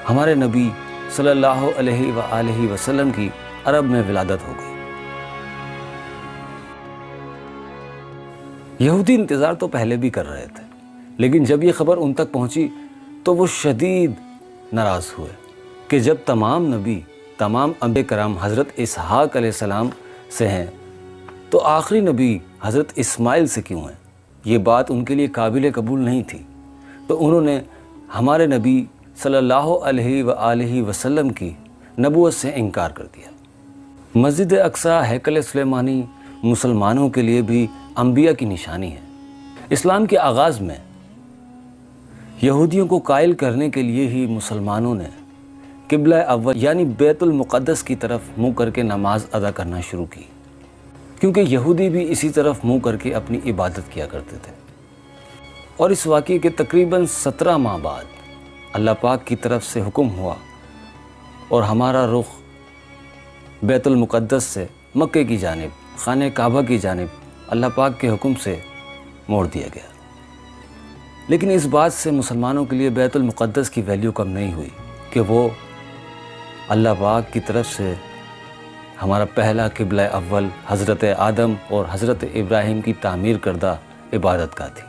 ہمارے نبی صلی اللہ علیہ وآلہ وسلم کی عرب میں ولادت ہو گئی۔ یہودی انتظار تو پہلے بھی کر رہے تھے، لیکن جب یہ خبر ان تک پہنچی تو وہ شدید ناراض ہوئے کہ جب تمام نبی، تمام انبیاء کرام حضرت اسحاق علیہ السلام سے ہیں تو آخری نبی حضرت اسماعیل سے کیوں ہیں؟ یہ بات ان کے لیے قابل قبول نہیں تھی۔ تو انہوں نے ہمارے نبی صلی اللہ علیہ وآلہ وسلم کی نبوت سے انکار کر دیا۔ مسجد اقصیٰ، ہیکل سلیمانی مسلمانوں کے لیے بھی انبیاء کی نشانی ہے۔ اسلام کے آغاز میں یہودیوں کو قائل کرنے کے لیے ہی مسلمانوں نے قبلہ اول یعنی بیت المقدس کی طرف منہ کر کے نماز ادا کرنا شروع کی، کیونکہ یہودی بھی اسی طرف منہ کر کے اپنی عبادت کیا کرتے تھے۔ اور اس واقعے کے تقریباً 17 ماہ بعد اللہ پاک کی طرف سے حکم ہوا اور ہمارا رخ بیت المقدس سے مکے کی جانب، خانہ کعبہ کی جانب اللہ پاک کے حکم سے موڑ دیا گیا۔ لیکن اس بات سے مسلمانوں کے لیے بیت المقدس کی ویلیو کم نہیں ہوئی کہ وہ اللہ پاک کی طرف سے ہمارا پہلا قبلہ اول حضرت آدم اور حضرت ابراہیم کی تعمیر کردہ عبادت گاہ تھی۔